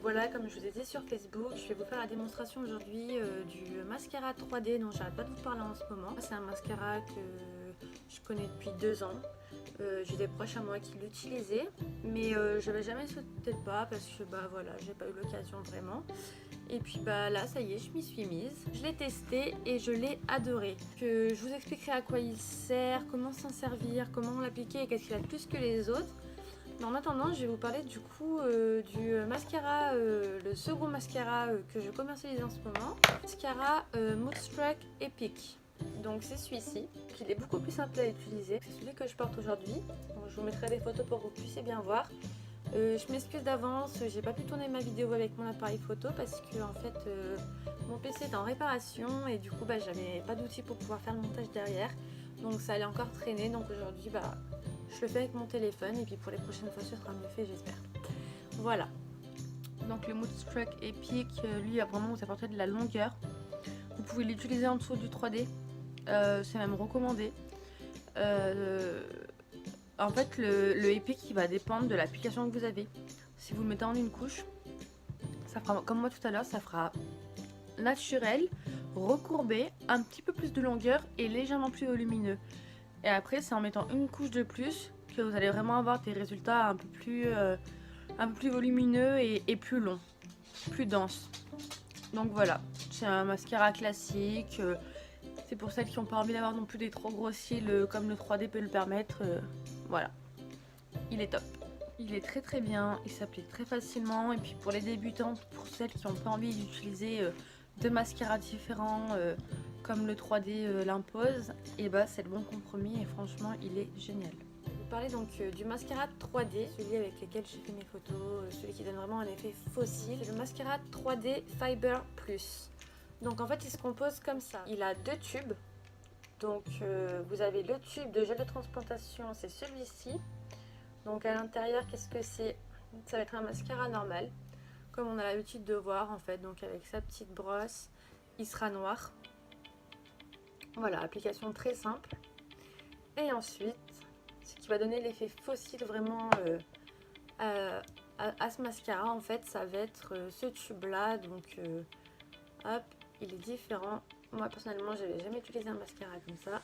Voilà, comme je vous ai dit sur Facebook, je vais vous faire la démonstration aujourd'hui du mascara 3D dont j'arrête pas de vous parler en ce moment. C'est un mascara que je connais depuis 2 ans. J'ai des proches à moi qui l'utilisaient, mais je n'avais jamais sauté le pas parce que bah voilà, j'ai pas eu l'occasion vraiment. Et puis bah là, ça y est, je m'y suis mise. Je l'ai testé et je l'ai adoré. Je vous expliquerai à quoi il sert, comment s'en servir, comment l'appliquer et qu'est-ce qu'il a de plus que les autres. Mais en attendant, je vais vous parler du coup du mascara, le second mascara que je commercialise en ce moment. Mascara Moodstruck Epic. Donc c'est celui-ci, qui est beaucoup plus simple à utiliser. C'est celui que je porte aujourd'hui. Donc, je vous mettrai des photos pour que vous puissiez bien voir. Je m'excuse d'avance, j'ai pas pu tourner ma vidéo avec mon appareil photo parce que en fait mon PC est en réparation et du coup bah, j'avais pas d'outils pour pouvoir faire le montage derrière. Donc ça allait encore traîner, donc aujourd'hui bah, je le fais avec mon téléphone et puis pour les prochaines fois ce sera mieux fait j'espère. Voilà. Donc le Moodstruck Epic, lui a vraiment vous apporter de la longueur. Vous pouvez l'utiliser en dessous du 3D, c'est même recommandé. En fait le Epic il va dépendre de l'application que vous avez. Si vous le mettez en une couche, ça fera comme moi tout à l'heure, ça fera naturel, recourbé, un petit peu plus de longueur et légèrement plus volumineux. Et après c'est en mettant une couche de plus que vous allez vraiment avoir des résultats un peu plus volumineux et plus longs, plus denses. Donc voilà, c'est un mascara classique. C'est pour celles qui n'ont pas envie d'avoir non plus des trop gros cils comme le 3D peut le permettre. Voilà, il est top. Il est très très bien, il s'applique très facilement. Et puis pour les débutantes, pour celles qui n'ont pas envie d'utiliser deux mascaras différents comme le 3D l'impose, et bah c'est le bon compromis et franchement il est génial. Je vais vous parler donc du mascara 3D, celui avec lequel j'ai fait mes photos, celui qui donne vraiment un effet fossile. C'est le mascara 3D Fiber Plus. Donc en fait il se compose comme ça. Il a 2 tubes. Donc vous avez le tube de gel de transplantation, c'est celui-ci. Donc à l'intérieur, qu'est-ce que c'est? Ça va être un mascara normal, comme on a l'habitude de voir en fait. Donc avec sa petite brosse, il sera noir. Voilà, application très simple. Et ensuite, ce qui va donner l'effet fossile vraiment à ce mascara, en fait, ça va être ce tube-là. Donc hop, il est différent. Moi personnellement, j'avais jamais utilisé un mascara comme ça.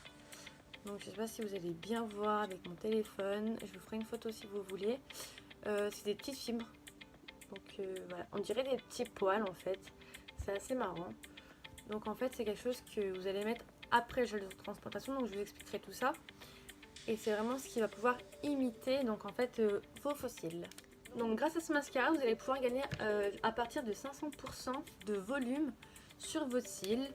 Donc je sais pas si vous allez bien voir avec mon téléphone. Je vous ferai une photo si vous voulez. C'est des petites fibres. Donc voilà, on dirait des petits poils en fait. C'est assez marrant. Donc en fait c'est quelque chose que vous allez mettre après le gel de transplantation. Donc je vous expliquerai tout ça. Et c'est vraiment ce qui va pouvoir imiter donc en fait vos fossiles. Donc grâce à ce mascara vous allez pouvoir gagner à partir de 500% de volume sur vos cils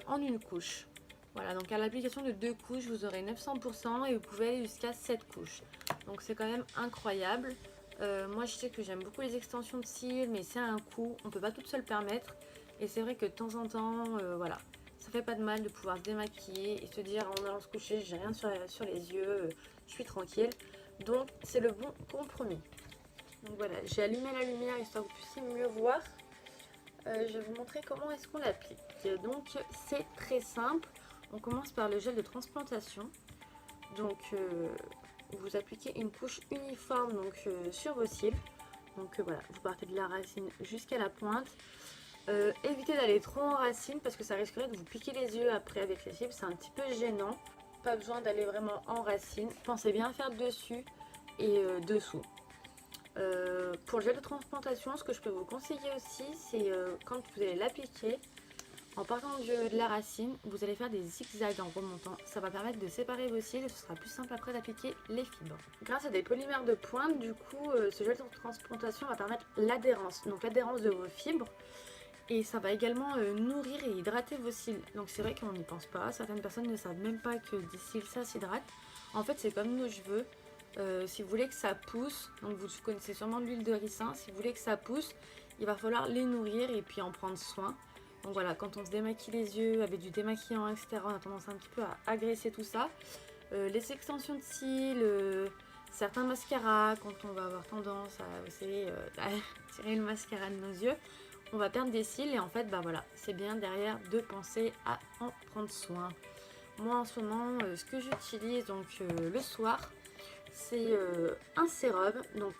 en une couche. Voilà, donc à l'application de 2 couches, vous aurez 900% et vous pouvez aller jusqu'à 7 couches. Donc c'est quand même incroyable. Moi je sais que j'aime beaucoup les extensions de cils, mais c'est un coût, on ne peut pas tout se le permettre. Et c'est vrai que de temps en temps, voilà, ça fait pas de mal de pouvoir se démaquiller et se dire en allant se coucher, j'ai rien sur les yeux, je suis tranquille. Donc c'est le bon compromis. Donc voilà, j'ai allumé la lumière histoire que vous puissiez mieux voir. Je vais vous montrer comment est-ce qu'on l'applique. Donc c'est très simple. On commence par le gel de transplantation. Donc vous appliquez une couche uniforme donc, sur vos cils. Donc voilà, vous partez de la racine jusqu'à la pointe. Évitez d'aller trop en racine parce que ça risquerait de vous piquer les yeux après avec les cils. C'est un petit peu gênant. Pas besoin d'aller vraiment en racine. Pensez bien à faire dessus et dessous. Pour le gel de transplantation, ce que je peux vous conseiller aussi, c'est quand vous allez l'appliquer, en partant de la racine, vous allez faire des zigzags en remontant. Ça va permettre de séparer vos cils et ce sera plus simple après d'appliquer les fibres. Grâce à des polymères de pointe, du coup, ce gel de transplantation va permettre l'adhérence. Donc l'adhérence de vos fibres. Et ça va également nourrir et hydrater vos cils. Donc c'est vrai qu'on n'y pense pas. Certaines personnes ne savent même pas que des cils, ça s'hydrate. En fait, c'est comme nos cheveux. Si vous voulez que ça pousse, donc vous connaissez sûrement l'huile de ricin. Si vous voulez que ça pousse, il va falloir les nourrir et puis en prendre soin. Donc voilà, quand on se démaquille les yeux avec du démaquillant, etc., on a tendance un petit peu à agresser tout ça. Les extensions de cils, certains mascaras, quand on va avoir tendance à essayer à tirer le mascara de nos yeux, on va perdre des cils et en fait, bah voilà, c'est bien derrière de penser à en prendre soin. Moi en ce moment, ce que j'utilise donc le soir, c'est un sérum. Donc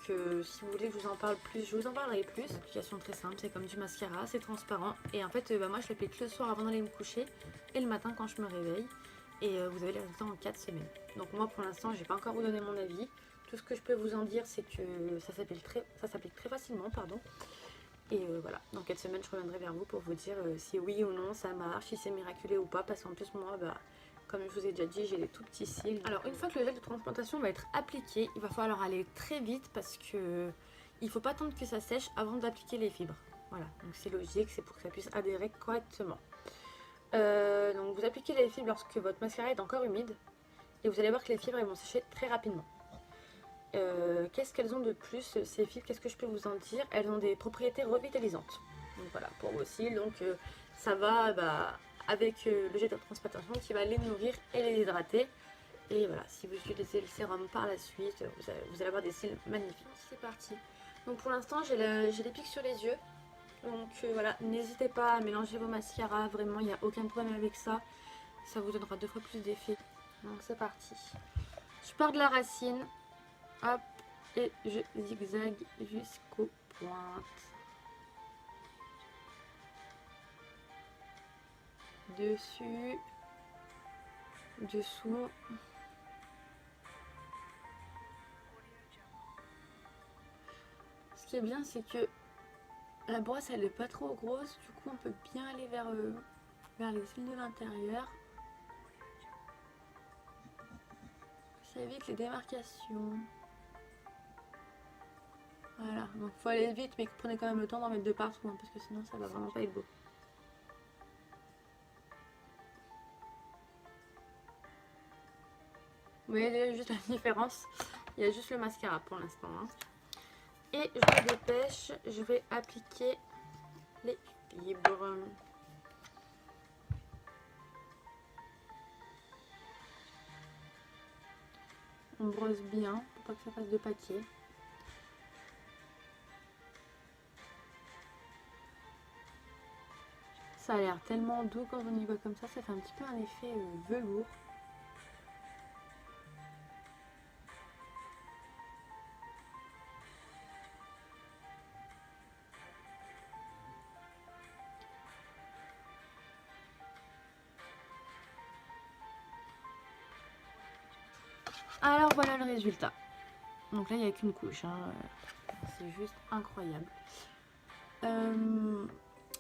si vous voulez que je vous en parle plus, je vous en parlerai plus. L'application est très simple, c'est comme du mascara, c'est transparent. Et en fait moi je l'applique le soir avant d'aller me coucher et le matin quand je me réveille. Et vous avez les résultats en 4 semaines. Donc moi pour l'instant j'ai pas encore vous donné mon avis. Tout ce que je peux vous en dire c'est que ça s'applique très facilement, pardon. Et voilà, dans 4 semaines je reviendrai vers vous pour vous dire si oui ou non ça marche, si c'est miraculé ou pas. Parce qu'en plus moi, comme je vous ai déjà dit, j'ai des tout petits cils. Alors une fois que le gel de transplantation va être appliqué, il va falloir aller très vite parce que il faut pas attendre que ça sèche avant d'appliquer les fibres. Voilà, donc c'est logique, c'est pour que ça puisse adhérer correctement. Donc vous appliquez les fibres lorsque votre mascara est encore humide et vous allez voir que les fibres elles vont sécher très rapidement. Qu'est-ce qu'elles ont de plus ces fibres? Qu'est-ce que je peux vous en dire? Elles ont des propriétés revitalisantes. Donc voilà, pour vos cils, donc ça va avec le gel de transplantation qui va les nourrir et les hydrater. Et voilà, si vous utilisez le sérum par la suite, vous allez avoir des cils magnifiques. C'est parti. Donc pour l'instant, j'ai les pics sur les yeux. Donc voilà, n'hésitez pas à mélanger vos mascaras, vraiment il n'y a aucun problème avec ça. Ça vous donnera 2 fois plus d'effet. Donc c'est parti. Je pars de la racine, hop, et je zigzague jusqu'aux pointes. Dessus, dessous. Ce qui est bien, c'est que la brosse elle est pas trop grosse, du coup on peut bien aller vers les cils de l'intérieur. Ça évite les démarcations. Voilà, donc faut aller vite, mais prenez quand même le temps d'en mettre de partout, hein, parce que sinon ça va vraiment pas être beau. Vous voyez juste la différence, il y a juste le mascara pour l'instant. Hein. Et je me dépêche, je vais appliquer les fibres. On brosse bien pour pas que ça fasse de papier. Ça a l'air tellement doux quand on y voit comme ça fait un petit peu un effet velours. Alors voilà le résultat. Donc là il n'y a qu'une couche, hein. C'est juste incroyable.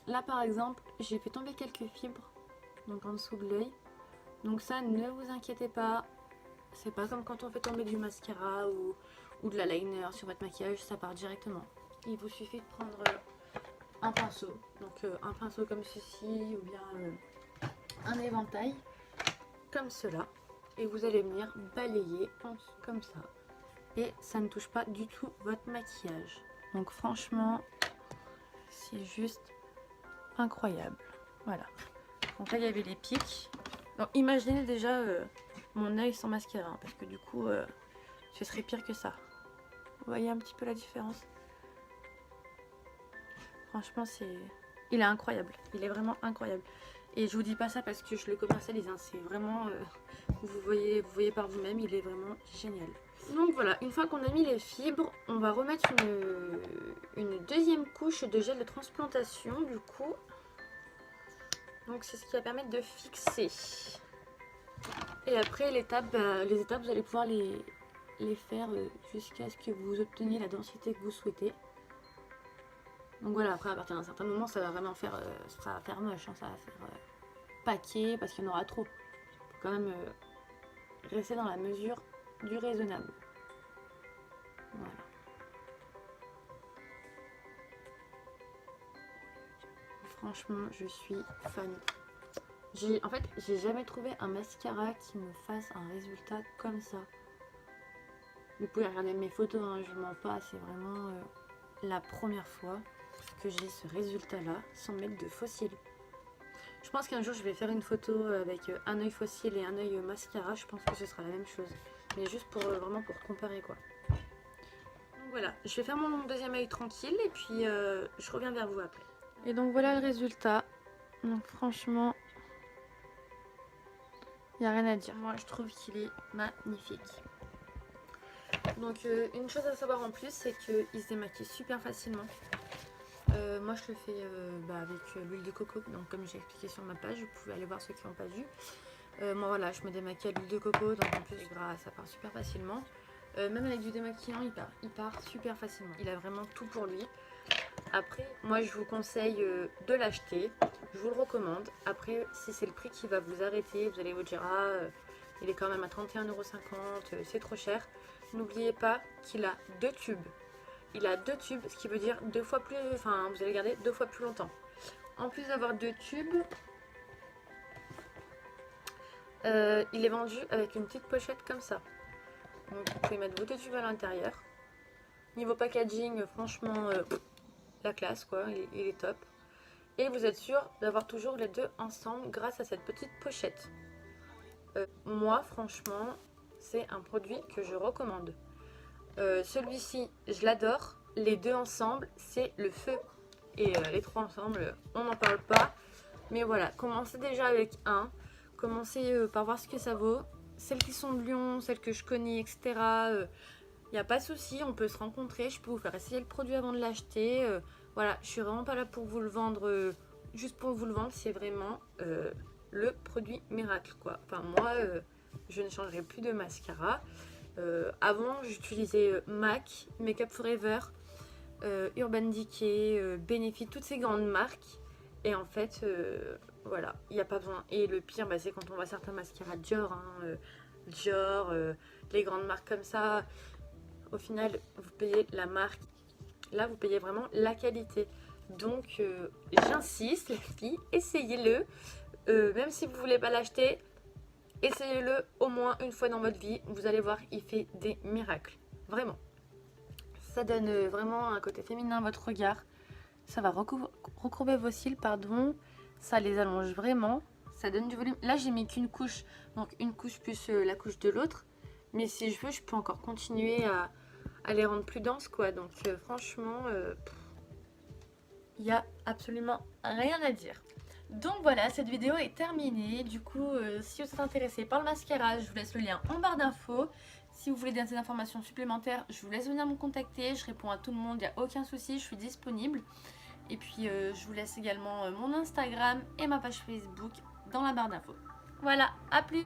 Là par exemple j'ai fait tomber quelques fibres donc en dessous de l'œil. Donc ça ne vous inquiétez pas, c'est pas comme quand on fait tomber du mascara ou de la liner sur votre maquillage, ça part directement. Il vous suffit de prendre un pinceau, donc un pinceau comme ceci ou bien un éventail comme cela. Et vous allez venir balayer comme ça. Et ça ne touche pas du tout votre maquillage. Donc franchement, c'est juste incroyable. Voilà. Donc là, il y avait les pics. Donc imaginez déjà mon œil sans mascara. Parce que du coup, ce serait pire que ça. Vous voyez un petit peu la différence? Franchement, il est incroyable. Il est vraiment incroyable. Et je vous dis pas ça parce que je le commercialise. Hein. C'est vraiment... vous voyez par vous-même, il est vraiment génial. Donc voilà, une fois qu'on a mis les fibres, on va remettre une deuxième couche de gel de transplantation du coup. Donc c'est ce qui va permettre de fixer. Et après les étapes, vous allez pouvoir les faire jusqu'à ce que vous obteniez la densité que vous souhaitez. Donc voilà, après à partir d'un certain moment, ça va vraiment faire, ça va faire moche, hein, ça va faire paquet parce qu'il y en aura trop. Faut quand même rester dans la mesure du raisonnable. Voilà. Franchement, je suis fan. En fait, j'ai jamais trouvé un mascara qui me fasse un résultat comme ça. Vous pouvez regarder mes photos, hein, je mens pas, c'est vraiment la première fois que j'ai ce résultat-là sans mettre de faux cils. Je pense qu'un jour je vais faire une photo avec un œil faux cils et un œil mascara, je pense que ce sera la même chose. Mais juste pour vraiment pour comparer quoi. Donc voilà, je vais faire mon deuxième œil tranquille et puis je reviens vers vous après. Et donc voilà le résultat. Donc franchement, il n'y a rien à dire. Moi je trouve qu'il est magnifique. Donc une chose à savoir en plus, c'est qu'il se démaquille super facilement. Moi je le fais avec l'huile de coco, donc comme j'ai expliqué sur ma page, vous pouvez aller voir ceux qui n'ont pas vu. Moi voilà, je me démaquille à l'huile de coco, donc en plus gras, ça part super facilement. Même avec du démaquillant, il part super facilement. Il a vraiment tout pour lui. Après, moi je vous conseille de l'acheter, je vous le recommande. Après, si c'est le prix qui va vous arrêter, vous allez vous dire ah, il est quand même à 31,50 €, c'est trop cher. N'oubliez pas qu'il a 2 tubes. Il a 2 tubes, ce qui veut dire 2 fois plus, enfin vous allez garder 2 fois plus longtemps. En plus d'avoir 2 tubes, il est vendu avec une petite pochette comme ça. Donc vous pouvez mettre vos 2 tubes à l'intérieur. Niveau packaging, franchement, la classe quoi, il est top. Et vous êtes sûr d'avoir toujours les deux ensemble grâce à cette petite pochette. Moi franchement, c'est un produit que je recommande. Celui-ci, je l'adore. Les deux ensemble, c'est le feu. Et les trois ensemble, on n'en parle pas. Mais voilà, commencez déjà avec un. Commencez par voir ce que ça vaut. Celles qui sont de Lyon, celles que je connais, etc. Il n'y a pas de souci, on peut se rencontrer. Je peux vous faire essayer le produit avant de l'acheter. Voilà, je suis vraiment pas là pour vous le vendre, juste pour vous le vendre. C'est vraiment le produit miracle, quoi. Enfin, moi, je ne changerai plus de mascara. Avant, j'utilisais MAC, Make Up Forever, Urban Decay, Benefit, toutes ces grandes marques. Et en fait, voilà, il n'y a pas besoin. Et le pire, c'est quand on voit certains mascaras Dior, Dior, les grandes marques comme ça. Au final, vous payez la marque. Là, vous payez vraiment la qualité. Donc, j'insiste, les filles, essayez-le. Même si vous ne voulez pas l'acheter, essayez-le au moins une fois dans votre vie. Vous allez voir, il fait des miracles. Vraiment. Ça donne vraiment un côté féminin à votre regard. Ça va recourber vos cils, pardon. Ça les allonge vraiment. Ça donne du volume. Là, j'ai mis qu'une couche. Donc, une couche plus la couche de l'autre. Mais si je veux, je peux encore continuer à les rendre plus denses, quoi. Donc, franchement, il n'y a absolument rien à dire. Donc voilà, cette vidéo est terminée. Du coup, si vous êtes intéressé par le mascara, je vous laisse le lien en barre d'infos. Si vous voulez des informations supplémentaires, je vous laisse venir me contacter. Je réponds à tout le monde, il n'y a aucun souci, je suis disponible. Et puis, je vous laisse également mon Instagram et ma page Facebook dans la barre d'infos. Voilà, à plus!